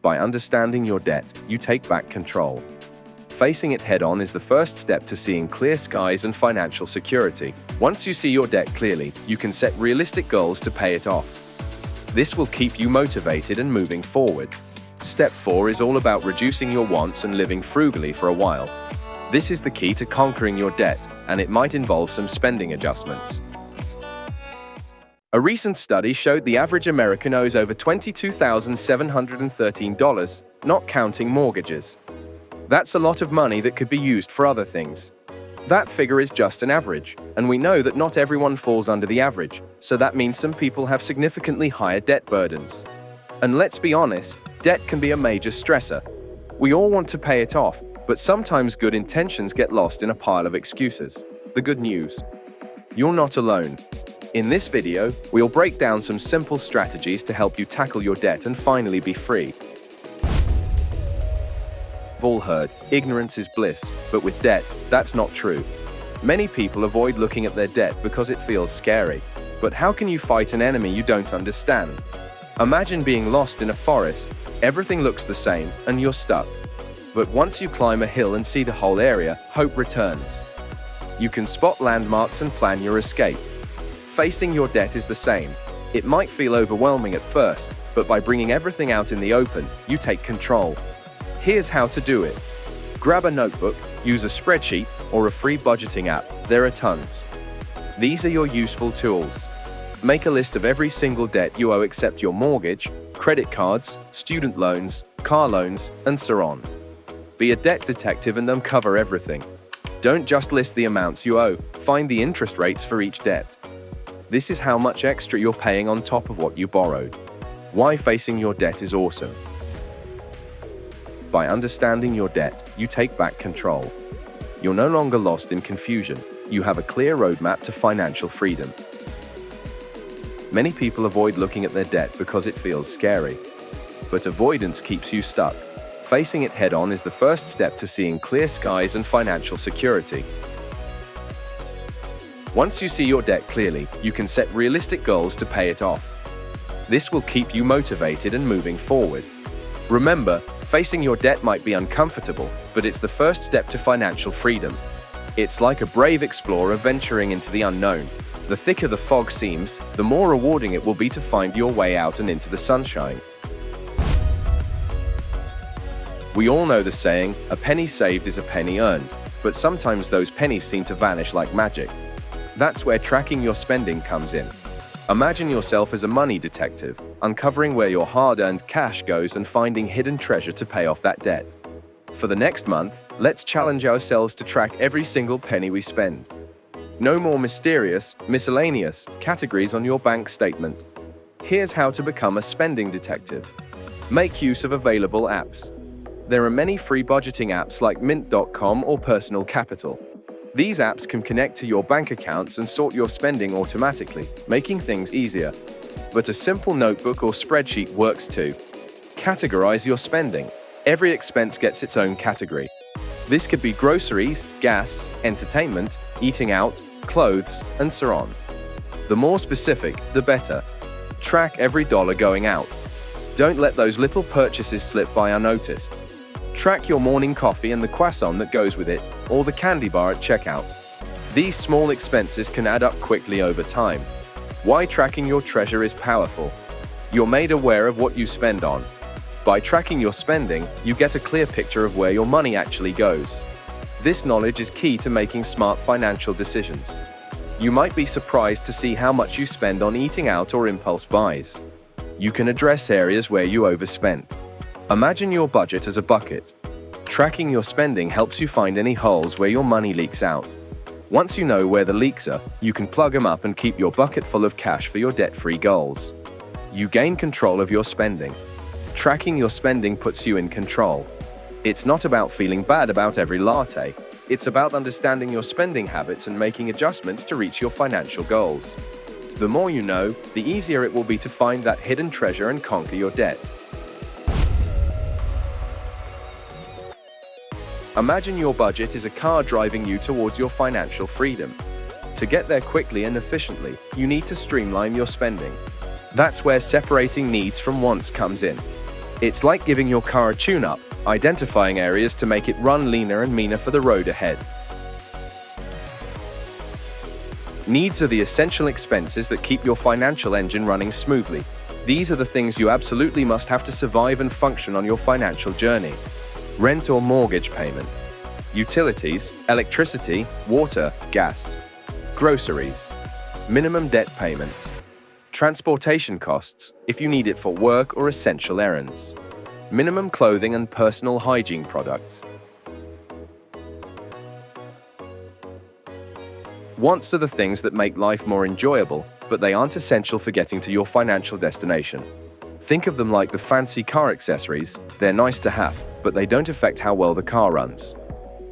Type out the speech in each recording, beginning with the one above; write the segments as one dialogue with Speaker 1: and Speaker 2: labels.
Speaker 1: By understanding your debt, you take back control. Facing it head-on is the first step to seeing clear skies and financial security. Once you see your debt clearly, you can set realistic goals to pay it off. This will keep you motivated and moving forward. Step 4 is all about reducing your wants and living frugally for a while. This is the key to conquering your debt, and it might involve some spending adjustments. A recent study showed the average American owes over $22,713, not counting mortgages. That's a lot of money that could be used for other things. That figure is just an average, and we know that not everyone falls under the average, so that means some people have significantly higher debt burdens. And let's be honest, debt can be a major stressor. We all want to pay it off, but sometimes good intentions get lost in a pile of excuses. The good news: you're not alone. In this video, we'll break down some simple strategies to help you tackle your debt and finally be free. We've all heard, ignorance is bliss, but with debt, that's not true. Many people avoid looking at their debt because it feels scary. But how can you fight an enemy you don't understand? Imagine being lost in a forest. Everything looks the same, and you're stuck. But once you climb a hill and see the whole area, hope returns. You can spot landmarks and plan your escape. Facing your debt is the same. It might feel overwhelming at first, but by bringing everything out in the open, you take control. Here's how to do it. Grab a notebook, use a spreadsheet, or a free budgeting app. There are tons. These are your useful tools. Make a list of every single debt you owe except your mortgage, credit cards, student loans, car loans, and so on. Be a debt detective and uncover everything. Don't just list the amounts you owe, find the interest rates for each debt. This is how much extra you're paying on top of what you borrowed. Why facing your debt is awesome. By understanding your debt, you take back control. You're no longer lost in confusion. You have a clear roadmap to financial freedom. Many people avoid looking at their debt because it feels scary. But avoidance keeps you stuck. Facing it head-on is the first step to seeing clear skies and financial security. Once you see your debt clearly, you can set realistic goals to pay it off. This will keep you motivated and moving forward. Remember, facing your debt might be uncomfortable, but it's the first step to financial freedom. It's like a brave explorer venturing into the unknown. The thicker the fog seems, the more rewarding it will be to find your way out and into the sunshine. We all know the saying, a penny saved is a penny earned, but sometimes those pennies seem to vanish like magic. That's where tracking your spending comes in. Imagine yourself as a money detective, uncovering where your hard-earned cash goes and finding hidden treasure to pay off that debt. For the next month, let's challenge ourselves to track every single penny we spend. No more mysterious, miscellaneous categories on your bank statement. Here's how to become a spending detective. Make use of available apps. There are many free budgeting apps like Mint.com or Personal Capital. These apps can connect to your bank accounts and sort your spending automatically, making things easier. But a simple notebook or spreadsheet works too. Categorize your spending. Every expense gets its own category. This could be groceries, gas, entertainment, eating out, clothes, and so on. The more specific, the better. Track every dollar going out. Don't let those little purchases slip by unnoticed. Track your morning coffee and the croissant that goes with it, or the candy bar at checkout. These small expenses can add up quickly over time. Why tracking your treasure is powerful. You're made aware of what you spend on. By tracking your spending, you get a clear picture of where your money actually goes. This knowledge is key to making smart financial decisions. You might be surprised to see how much you spend on eating out or impulse buys. You can address areas where you overspent. Imagine your budget as a bucket. Tracking your spending helps you find any holes where your money leaks out. Once you know where the leaks are, you can plug them up and keep your bucket full of cash for your debt-free goals. You gain control of your spending. Tracking your spending puts you in control. It's not about feeling bad about every latte. It's about understanding your spending habits and making adjustments to reach your financial goals. The more you know, the easier it will be to find that hidden treasure and conquer your debt. Imagine your budget is a car driving you towards your financial freedom. To get there quickly and efficiently, you need to streamline your spending. That's where separating needs from wants comes in. It's like giving your car a tune-up, identifying areas to make it run leaner and meaner for the road ahead. Needs are the essential expenses that keep your financial engine running smoothly. These are the things you absolutely must have to survive and function on your financial journey. Rent or mortgage payment, utilities, electricity, water, gas, groceries, minimum debt payments, transportation costs if you need it for work or essential errands, minimum clothing and personal hygiene products. Wants are the things that make life more enjoyable, but they aren't essential for getting to your financial destination. Think of them like the fancy car accessories. They're nice to have, but they don't affect how well the car runs.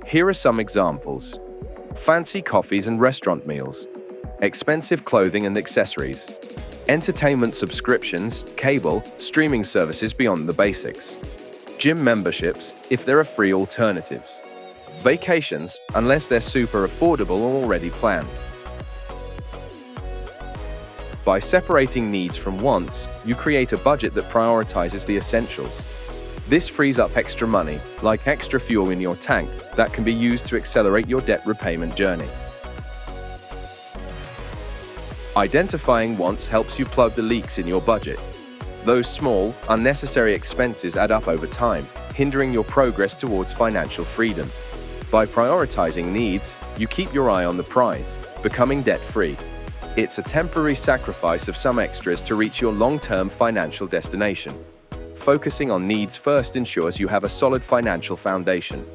Speaker 1: Here are some examples. Fancy coffees and restaurant meals, expensive clothing and accessories, entertainment subscriptions, cable, streaming services beyond the basics, gym memberships if there are free alternatives, vacations unless they're super affordable or already planned. By separating needs from wants, you create a budget that prioritizes the essentials. This frees up extra money, like extra fuel in your tank, that can be used to accelerate your debt repayment journey. Identifying wants helps you plug the leaks in your budget. Those small, unnecessary expenses add up over time, hindering your progress towards financial freedom. By prioritizing needs, you keep your eye on the prize, becoming debt-free. It's a temporary sacrifice of some extras to reach your long-term financial destination. Focusing on needs first ensures you have a solid financial foundation.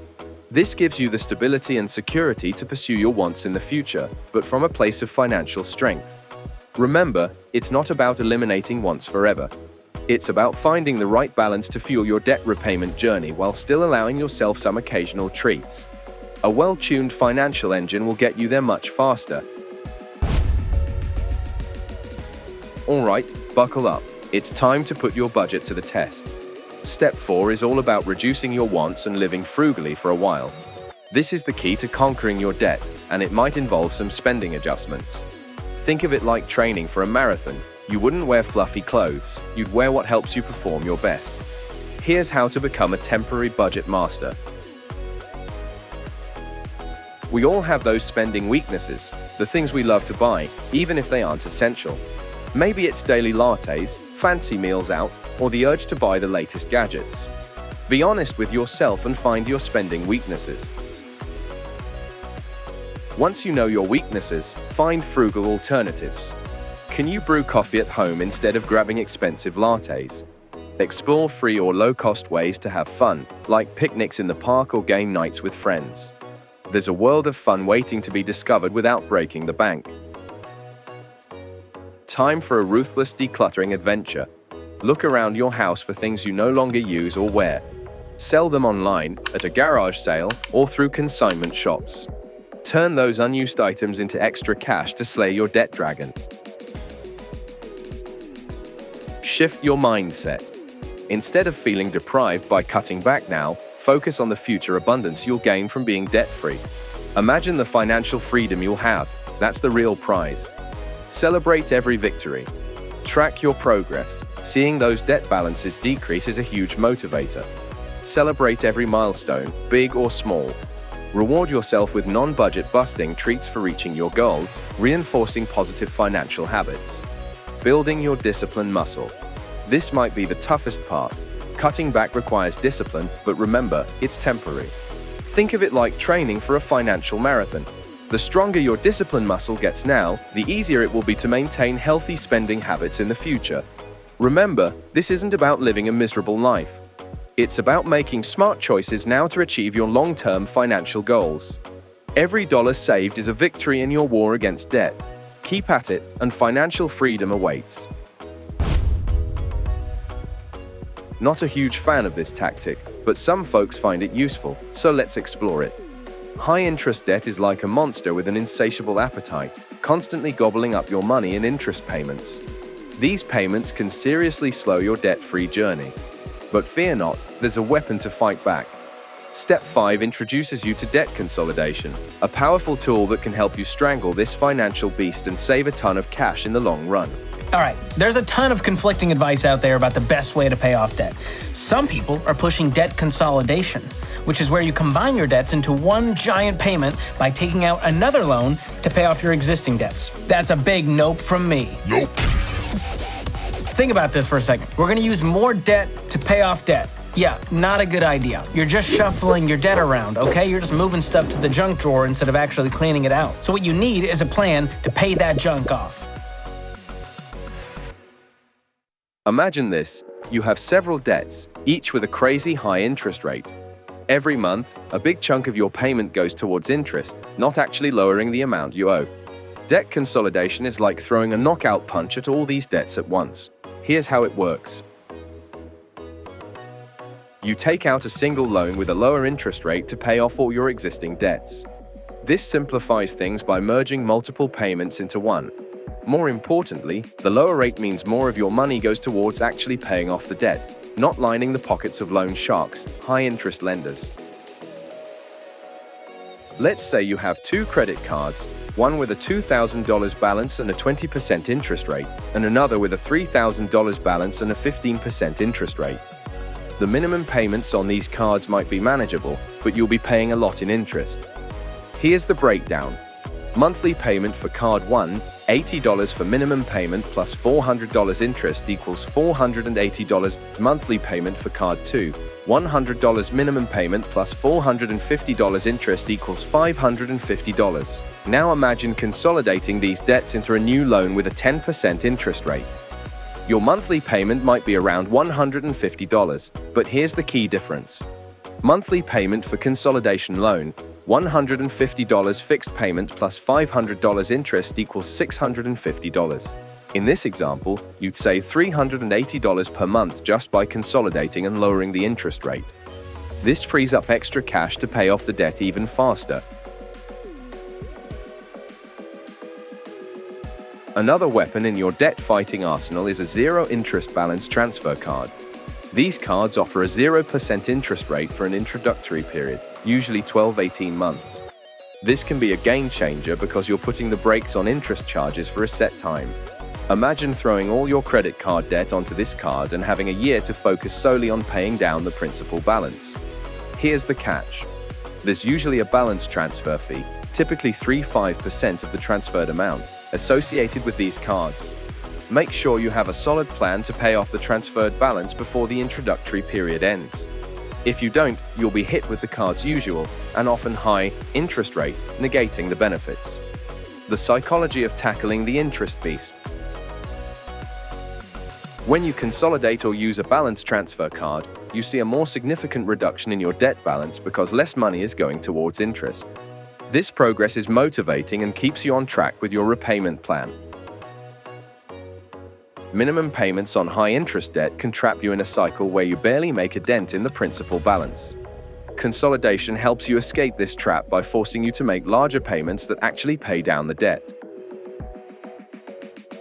Speaker 1: This gives you the stability and security to pursue your wants in the future, but from a place of financial strength. Remember, it's not about eliminating wants forever. It's about finding the right balance to fuel your debt repayment journey while still allowing yourself some occasional treats. A well-tuned financial engine will get you there much faster. Alright, buckle up. It's time to put your budget to the test. Step 4 is all about reducing your wants and living frugally for a while. This is the key to conquering your debt, and it might involve some spending adjustments. Think of it like training for a marathon. You wouldn't wear fluffy clothes, you'd wear what helps you perform your best. Here's how to become a temporary budget master. We all have those spending weaknesses, the things we love to buy, even if they aren't essential. Maybe it's daily lattes, fancy meals out, or the urge to buy the latest gadgets. Be honest with yourself and find your spending weaknesses. Once you know your weaknesses, find frugal alternatives. Can you brew coffee at home instead of grabbing expensive lattes? Explore free or low-cost ways to have fun, like picnics in the park or game nights with friends. There's a world of fun waiting to be discovered without breaking the bank. Time for a ruthless decluttering adventure. Look around your house for things you no longer use or wear. Sell them online, at a garage sale, or through consignment shops. Turn those unused items into extra cash to slay your debt dragon. Shift your mindset. Instead of feeling deprived by cutting back now, focus on the future abundance you'll gain from being debt-free. Imagine the financial freedom you'll have. That's the real prize. Celebrate every victory. Track your progress. Seeing those debt balances decrease is a huge motivator. Celebrate every milestone, big or small. Reward yourself with non-budget busting treats for reaching your goals, reinforcing positive financial habits. Building your discipline muscle. This might be the toughest part. Cutting back requires discipline, but remember, it's temporary. Think of it like training for a financial marathon. The stronger your discipline muscle gets now, the easier it will be to maintain healthy spending habits in the future. Remember, this isn't about living a miserable life. It's about making smart choices now to achieve your long-term financial goals. Every dollar saved is a victory in your war against debt. Keep at it, and financial freedom awaits. Not a huge fan of this tactic, but some folks find it useful, so let's explore it. High-interest debt is like a monster with an insatiable appetite, constantly gobbling up your money in interest payments. These payments can seriously slow your debt-free journey. But fear not, there's a weapon to fight back. Step 5 introduces you to debt consolidation, a powerful tool that can help you strangle this financial beast and save a ton of cash in the long run.
Speaker 2: All right, there's a ton of conflicting advice out there about the best way to pay off debt. Some people are pushing debt consolidation, which is where you combine your debts into one giant payment by taking out another loan to pay off your existing debts. That's a big nope from me.
Speaker 3: Nope.
Speaker 2: Think about this for a second. We're gonna use more debt to pay off debt. Yeah, not a good idea. You're just shuffling your debt around, okay? You're just moving stuff to the junk drawer instead of actually cleaning it out. So what you need is a plan to pay that junk off.
Speaker 1: Imagine this. You have several debts, each with a crazy high interest rate. Every month, a big chunk of your payment goes towards interest, not actually lowering the amount you owe. Debt consolidation is like throwing a knockout punch at all these debts at once. Here's how it works. You take out a single loan with a lower interest rate to pay off all your existing debts. This simplifies things by merging multiple payments into one. More importantly, the lower rate means more of your money goes towards actually paying off the debt, not lining the pockets of loan sharks, high-interest lenders. Let's say you have two credit cards, one with a $2,000 balance and a 20% interest rate, and another with a $3,000 balance and a 15% interest rate. The minimum payments on these cards might be manageable, but you'll be paying a lot in interest. Here's the breakdown. Monthly payment for card 1, $80 for minimum payment plus $400 interest equals $480. Monthly payment for card 2, $100 minimum payment plus $450 interest equals $550. Now imagine consolidating these debts into a new loan with a 10% interest rate. Your monthly payment might be around $150, but here's the key difference. Monthly payment for consolidation loan, $150 fixed payment plus $500 interest equals $650. In this example, you'd save $380 per month just by consolidating and lowering the interest rate. This frees up extra cash to pay off the debt even faster. Another weapon in your debt-fighting arsenal is a zero-interest balance transfer card. These cards offer a 0% interest rate for an introductory period, usually 12-18 months. This can be a game changer because you're putting the brakes on interest charges for a set time. Imagine throwing all your credit card debt onto this card and having a year to focus solely on paying down the principal balance. Here's the catch. There's usually a balance transfer fee, typically 3–5% of the transferred amount, associated with these cards. Make sure you have a solid plan to pay off the transferred balance before the introductory period ends. If you don't, you'll be hit with the card's usual and often high interest rate, negating the benefits. The psychology of tackling the interest beast. When you consolidate or use a balance transfer card, you see a more significant reduction in your debt balance because less money is going towards interest. This progress is motivating and keeps you on track with your repayment plan. Minimum payments on high-interest debt can trap you in a cycle where you barely make a dent in the principal balance. Consolidation helps you escape this trap by forcing you to make larger payments that actually pay down the debt.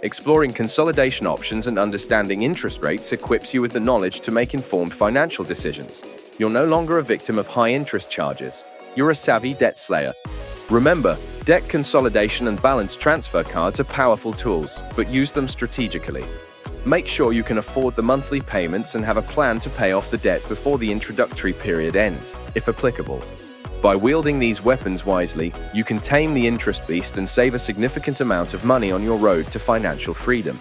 Speaker 1: Exploring consolidation options and understanding interest rates equips you with the knowledge to make informed financial decisions. You're no longer a victim of high-interest charges. You're a savvy debt slayer. Remember, debt consolidation and balance transfer cards are powerful tools, but use them strategically. Make sure you can afford the monthly payments and have a plan to pay off the debt before the introductory period ends, if applicable. By wielding these weapons wisely, you can tame the interest beast and save a significant amount of money on your road to financial freedom.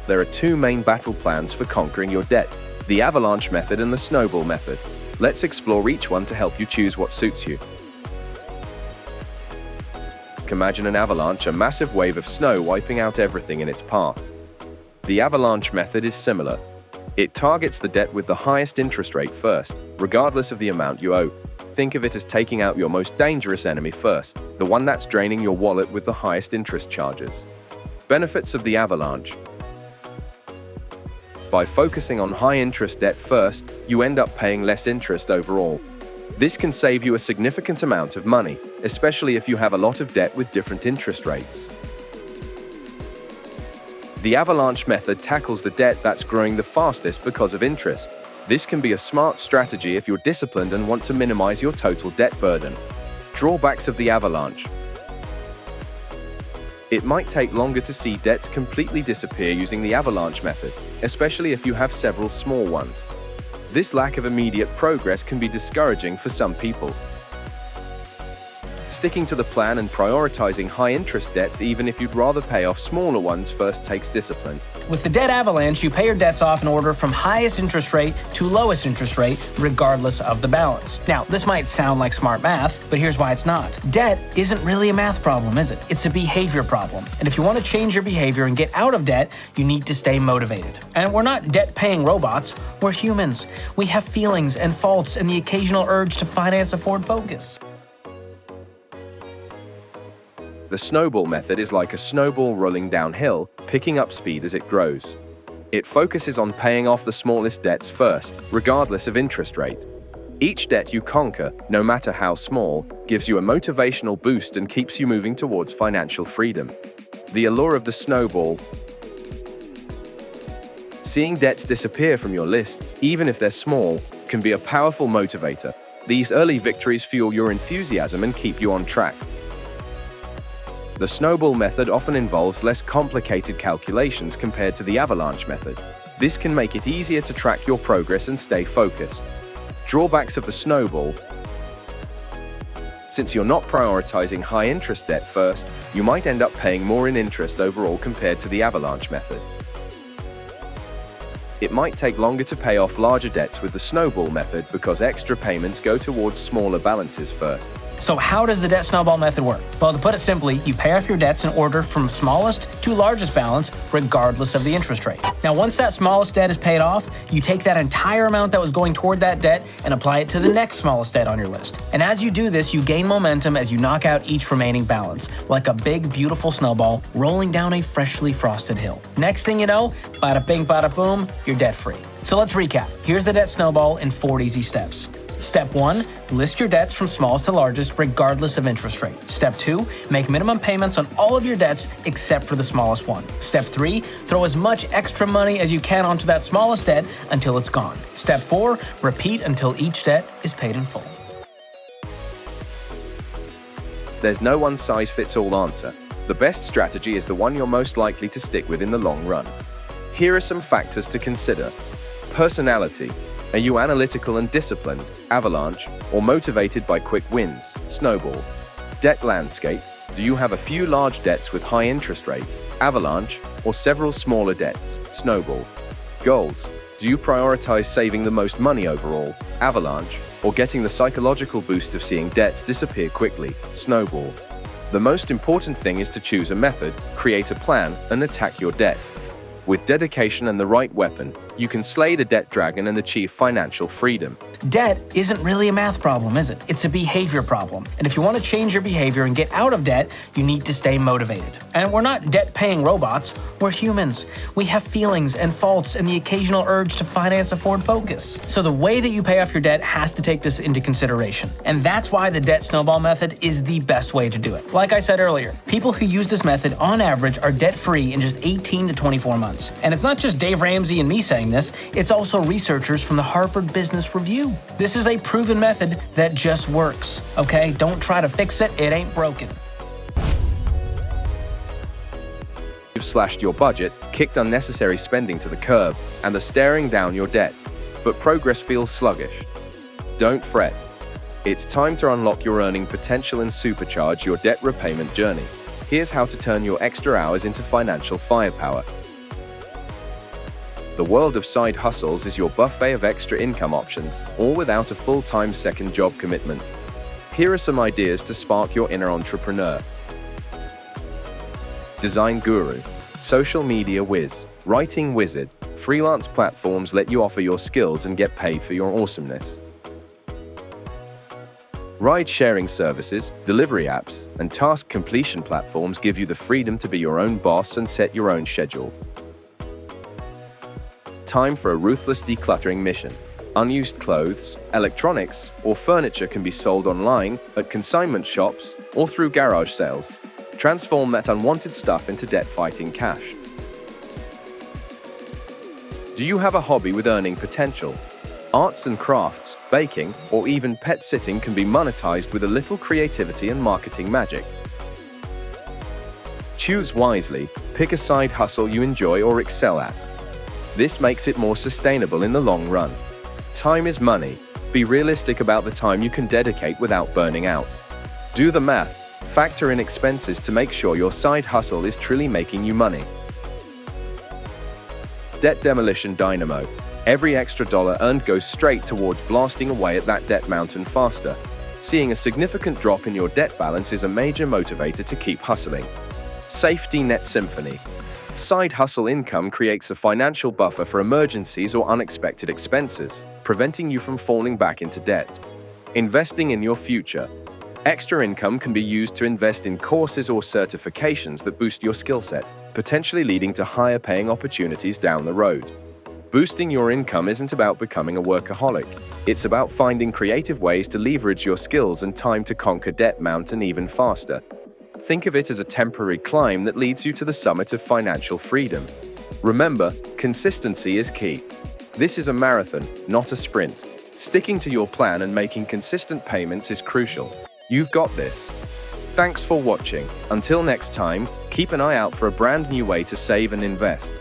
Speaker 1: There are two main battle plans for conquering your debt: the Avalanche Method and the Snowball Method. Let's explore each one to help you choose what suits you. Imagine an avalanche, a massive wave of snow wiping out everything in its path. The Avalanche Method is similar. It targets the debt with the highest interest rate first, regardless of the amount you owe. Think of it as taking out your most dangerous enemy first, the one that's draining your wallet with the highest interest charges. Benefits of the Avalanche. By focusing on high-interest debt first, you end up paying less interest overall. This can save you a significant amount of money, especially if you have a lot of debt with different interest rates. The Avalanche Method tackles the debt that's growing the fastest because of interest. This can be a smart strategy if you're disciplined and want to minimize your total debt burden. Drawbacks of the Avalanche. It might take longer to see debts completely disappear using the Avalanche Method, especially if you have several small ones. This lack of immediate progress can be discouraging for some people. Sticking to the plan and prioritizing high-interest debts even if you'd rather pay off smaller ones first takes discipline.
Speaker 2: With the debt avalanche, you pay your debts off in order from highest interest rate to lowest interest rate, regardless of the balance. Now, this might sound like smart math, but here's why it's not. Debt isn't really a math problem, is it? It's a behavior problem. And if you want to change your behavior and get out of debt, you need to stay motivated. And we're not debt-paying robots, we're humans. We have feelings and faults and the occasional urge to finance a Ford Focus.
Speaker 1: The Snowball Method is like a snowball rolling downhill, picking up speed as it grows. It focuses on paying off the smallest debts first, regardless of interest rate. Each debt you conquer, no matter how small, gives you a motivational boost and keeps you moving towards financial freedom. The allure of the snowball. Seeing debts disappear from your list, even if they're small, can be a powerful motivator. These early victories fuel your enthusiasm and keep you on track. The Snowball Method often involves less complicated calculations compared to the Avalanche Method. This can make it easier to track your progress and stay focused. Drawbacks of the Snowball. Since you're not prioritizing high-interest debt first, you might end up paying more in interest overall compared to the Avalanche Method. It might take longer to pay off larger debts with the Snowball Method because extra payments go towards smaller balances first.
Speaker 2: So how does the debt snowball method work? Well, to put it simply, you pay off your debts in order from smallest to largest balance, regardless of the interest rate. Now, once that smallest debt is paid off, you take that entire amount that was going toward that debt and apply it to the next smallest debt on your list. And as you do this, you gain momentum as you knock out each remaining balance, like a big, beautiful snowball rolling down a freshly frosted hill. Next thing you know, bada bing, bada boom, you're debt-free. So let's recap. Here's the debt snowball in 4 easy steps. Step 1, list your debts from smallest to largest, regardless of interest rate. Step 2, make minimum payments on all of your debts except for the smallest one. Step 3, throw as much extra money as you can onto that smallest debt until it's gone. Step 4, repeat until each debt is paid in full.
Speaker 1: There's no one-size-fits-all answer. The best strategy is the one you're most likely to stick with in the long run. Here are some factors to consider. Personality. Are you analytical and disciplined, Avalanche, or motivated by quick wins, Snowball? Debt landscape. Do you have a few large debts with high interest rates, Avalanche, or several smaller debts, Snowball? Goals. Do you prioritize saving the most money overall, Avalanche, or getting the psychological boost of seeing debts disappear quickly, Snowball? The most important thing is to choose a method, create a plan, and attack your debt. With dedication and the right weapon, you can slay the debt dragon and achieve financial freedom.
Speaker 2: Debt isn't really a math problem, is it? It's a behavior problem. And if you want to change your behavior and get out of debt, you need to stay motivated. And we're not debt-paying robots, we're humans. We have feelings and faults and the occasional urge to finance a Ford Focus. So the way that you pay off your debt has to take this into consideration. And that's why the debt snowball method is the best way to do it. Like I said earlier, people who use this method on average are debt-free in just 18 to 24 months. And it's not just Dave Ramsey and me saying this, it's also researchers from the Harvard Business Review. This is a proven method that just works, okay? Don't try to fix it, it ain't broken.
Speaker 1: You've slashed your budget, kicked unnecessary spending to the curb, and are staring down your debt. But progress feels sluggish. Don't fret. It's time to unlock your earning potential and supercharge your debt repayment journey. Here's how to turn your extra hours into financial firepower. The world of side hustles is your buffet of extra income options, all without a full-time second job commitment. Here are some ideas to spark your inner entrepreneur. Design guru, social media whiz, writing wizard, freelance platforms let you offer your skills and get paid for your awesomeness. Ride-sharing services, delivery apps, and task completion platforms give you the freedom to be your own boss and set your own schedule. Time for a ruthless decluttering mission. Unused clothes, electronics, or furniture can be sold online, at consignment shops, or through garage sales. Transform that unwanted stuff into debt-fighting cash. Do you have a hobby with earning potential? Arts and crafts, baking, or even pet sitting can be monetized with a little creativity and marketing magic. Choose wisely, pick a side hustle you enjoy or excel at. This makes it more sustainable in the long run. Time is money. Be realistic about the time you can dedicate without burning out. Do the math, factor in expenses to make sure your side hustle is truly making you money. Debt demolition dynamo. Every extra dollar earned goes straight towards blasting away at that debt mountain faster. Seeing a significant drop in your debt balance is a major motivator to keep hustling. Safety net symphony. Side hustle income creates a financial buffer for emergencies or unexpected expenses, preventing you from falling back into debt. Investing in your future. Extra income can be used to invest in courses or certifications that boost your skill set, potentially leading to higher paying opportunities down the road. Boosting your income isn't about becoming a workaholic. It's about finding creative ways to leverage your skills and time to conquer debt mountain even faster. Think of it as a temporary climb that leads you to the summit of financial freedom. Remember, consistency is key. This is a marathon, not a sprint. Sticking to your plan and making consistent payments is crucial. You've got this. Thanks for watching. Until next time, keep an eye out for a brand new way to save and invest.